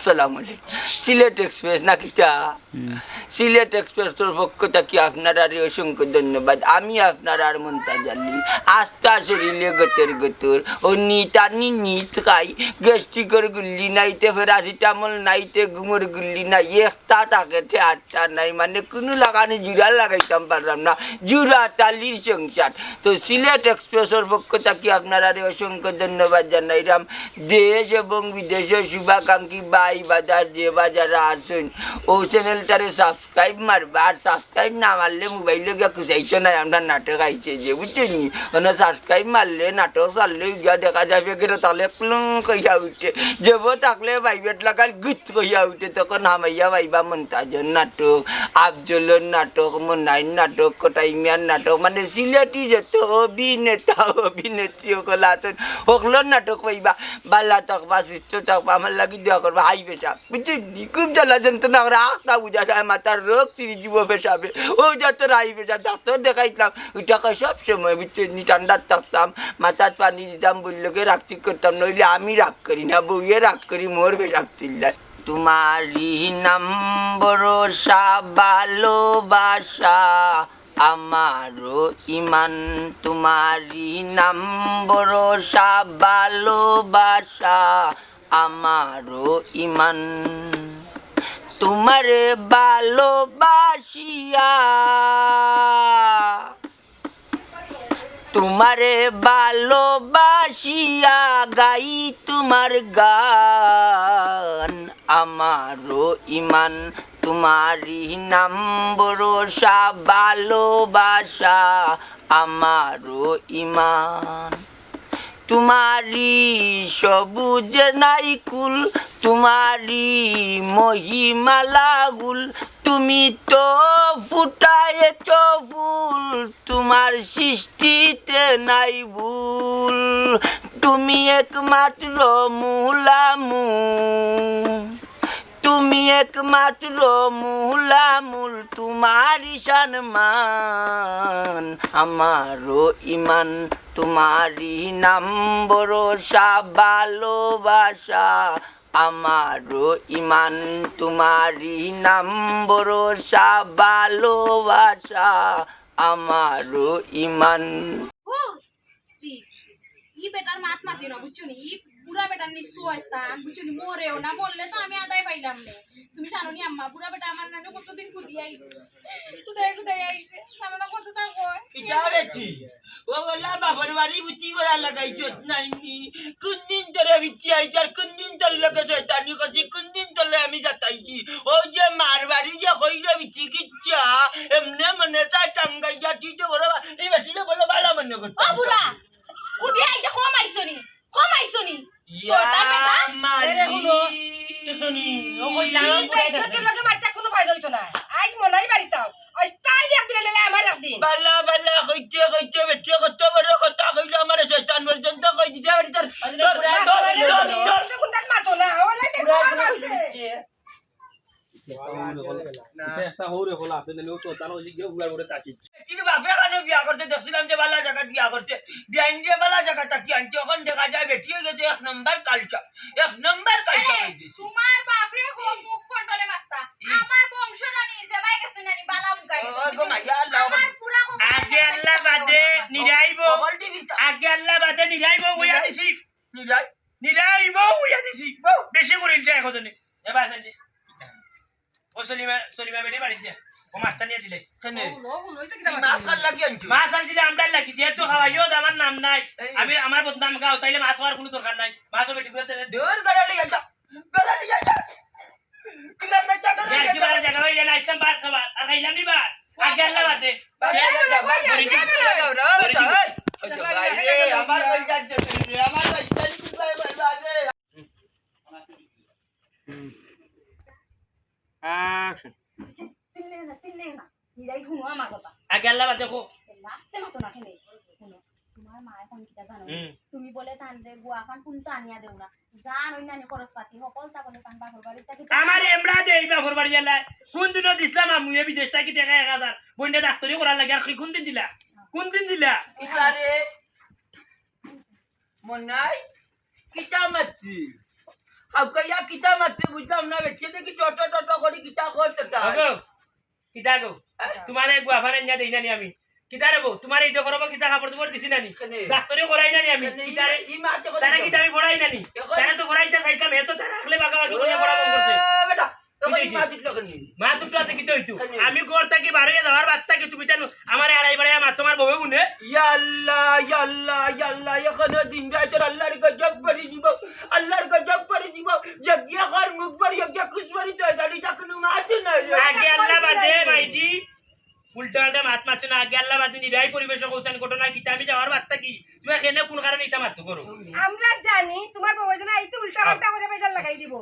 আসসালামু আলাইকুম সিলেট এক্সপ্রেস নাকি তা সিলেট এক্সপ্রেসের পক্ষ থেকে আপনার আর অসংখ্য ধন্যবাদ আমি আপনার আর মন্তাজ আলী আস্থা শরীরে গতের গতর ও নিতানি নিত খাই গ্যাস্ট্রিকের গুল্লি নাইতে প্যারাসিটামল নাইতে ঘুমের গুল্লি নাই একটা তাকেতে আটটা নাই মানে কোনো লাগানি জুড়া লাগাইতাম পারলাম না জুড়া তালির সংসার তো সিলেট এক্সপ্রেসের পক্ষ থেকে আপনার আর অসংখ্য ধন্যবাদ জানাইলাম দেশ এবং বিদেশের শুভাকাঙ্ক্ষী ভাই বাজার যে বাজারা আসুন ও চ্যানেলটারে সাবস্ক্রাইব মারবে আর সাবস্ক্রাইব না মারলে মোবাইলে গিয়ে খুঁজাইছো না আমরা নাটক আইছে যে বুঝছেন মানে সাবস্ক্রাইব মারলে নাটক চাললে গিয়া দেখা যাবে কেন তাহলে ক্লুং কইয়া উঠে যাব থাকলে বাইবেট লাগাল গুত কইয়া উঠে তখন হামাইয়া বাইবা মন্তাজের নাটক আফজলের নাটক মনাইন নাটক কটাইমিয়ার নাটক মানে সিলেটি যত অভিনেতা অভিনেত্রী সকল আছেন সকলের নাটক পাইবা বালা থাকবা সুস্থ থাকবা আমার লাগি দেওয়া করবা হাই পেশাব বুঝছেন খুব জ্বালা যন্ত্রণা করে আখটা বুঝা যায় মাথার রোগ চিনি জীব পেশাবে ও যত হাই পেশাব ডাক্তার দেখাইতাম ওইটাকে সব সময় বুঝছেন ঠান্ডার থাকতাম মাথার পানি দিতাম বললোকে রাখতে করতাম নইলে আমি রাগ করি না বউয়ে রাগ করি মোর পেশাব চিল্লায় তোমারি নাম ভরসা ভালোবাসা আমারও ইমান তোমারি নাম ভরসা ভালোবাসা আমারও ইমান তোমারে ভালোবাসিয়া তোমারে ভালোবাসিয়া গাই তোমার গান আমারও ইমান তোমারি নাম ভরসা ভালোবাসা আমারও ইমান তোমারি সবুজ নাইকুল তোমারি মহিমালাগুল তুমি তো ফুটায়েছ ফুল তোমার সৃষ্টিতে নাই ভুল তুমি একমাত্র মুলামু তুমি একমাত্র মুলামুল তোমারি সম্মান আমারও ইমান তোমারি নাম ভরসা ভালোবাসা আমারও ইমান তোমারি নাম ভরসা ভালোবাসা আমারও ইমান ই বেটার মাত মাতি না বুঝছো নি বুড়া বেটার নি শয়তান বুঝছো নি মরেও না বললে তো আমি আদায় পাইলাম না তুমি জানো নি আম্মা বুড়া বেটা আমার নানে কতদিন খুদি আইছে কোথায় আইছে জানো না কত তা কয় কিটা বেটি ও বলা বাবার বাড়ি বুটি করা লাগাইছো নাইনি কোন দিন ধরে বিটি আইছে আর কোন দিন তোর লগে শয়তানি করছি কোন দিন তোলে আমি যাতাইছি ও যে মার বাড়ি যে কইরা বিটি কিচ্ছা এমনে মনে চা টাঙ্গাই যা তুই তো বড় এই বেটিটা বলে ভালো মনে করতে ও বুড়া খুদি আইছে কমাইছো নি শয়তান বেটা মারি শুনি ও কইলা তোর লগে মাইতা কোনো ফায়দা হইতো না আজ মলাই বাড়িতাও আজ তাই একদিন লেলে আমার একদিন বালা বালা কইতে বেটি কত বড় কথা কইলো আমার শয়তান পর্যন্ত কই দিতে বেটি তোর কোনটা মাতো না ওলাই দেখো না একটা হৌরে হলা আছে নেও তো তানো জি গিয়ে উড়া উড়ে তাকি কিন্তু বাপে কেন বিয়া করতে দেখছিলাম যে বালা জায়গা বিয়া করছে বিয়াইন যে বালা জায়গা তাকি আনছে ওখান দেখা যায় বেটি হয়ে গেছে এক নম্বর কালচার তোমার বাপরে মুখ কন্ট্রোলে মারতা আমার বংশটা নি যে ভাই গেছে নানি বালা মুগাই আমার পুরা আগে আল্লাহ বাদে নিরাইবো হইয়া দিছি নিরাইবো হইয়া দিছি বেশি করিল যায় কজনে এবার আসেন ও সলিমা বেটি বাড়ি দিয়া ও মাছটা নিয়ে দিলে মাছ আনছিলে আমরা লাগি যেহেতু খাওয়াইও আমার নাম নাই আমি আমার বদনাম গাও তাইলে মাছ খাওয়ার কোনো দরকার নাই মাছও বেটি করে দূর করে লিয়ে যা কিবার জায়গা হইয়া না ইসলাম ভাত খাবার আর খাইলাম নি ভাত আগে আল্লাহ বাদে সিনলে না নিরাই শুনো আমার কথা আগে আল্লাহ বাদে কো লাস্টে মত না খেলে শুনো তোমার মা এখন কিটা জানো তুমি বলে তানরে গুয়াখান কোনটা আনিয়া দেও না জান ওই নানি খরচপাতি সকলটা বলে তান বাপর বাড়িটা কি আমার এমড়া দেই বাপর বাড়ি যায় কোন দিন দিছলাম আমি বিদেশটা কি টাকা 1000 বইন্ডা ডাক্তারি করার লাগে আর কোন দিন দিলা কিতারে মনাই কিতা মাছি হাউকাইয়া কিতা মারতে বুঝতাম না বেচে দেখি টট করে কিতা করতে গো কিতা গো তোমারে গুয়াফারে নিয়া দেই না নি আমি কিতা রে বউ তোমার এই দেখো কিতা কাপড় তোমার দিছি না নি ডাক্তারে করাই না নি আমি কিতারে ই মারতে করে তারা কিতা আমি পড়াই না নি তারা তো পড়াইতে চাইতাম এত তারা আগলে বাগাবাগি করে পড়া বন্ধ করতে বেটা তোকে মা দিল কেন মা দুটো আছে কি হইতো আমি ঘর থেকে বাইরে যাওয়ার বাদ থেকে তুমি জানো আমার আড়াই বাড়াই আমার তোমার বউ মুনে ইয়া আল্লাহ এখনো দিন রাত আল্লাহর গজব পড়ি দিব আল্লাহর গজব পড়ি দিব যজ্ঞা কর মুখ পড়ি যজ্ঞা কুসবারি তো দাড়ি টাকনু আছে না আগে আল্লাহ বাদে মাইজি উল্টা উল্টা মাত মারছো না আগে আল্লাহ বাদে নিরাই পরিবেশ কৌতান ঘটনা কি আমি যাওয়ার বাদ থাকি তুমি এখানে কোন কারণে এটা মারতো করো আমরা জানি তোমার বাবা যেন আইতে উল্টা পাল্টা করে বেজাল লাগাই দিব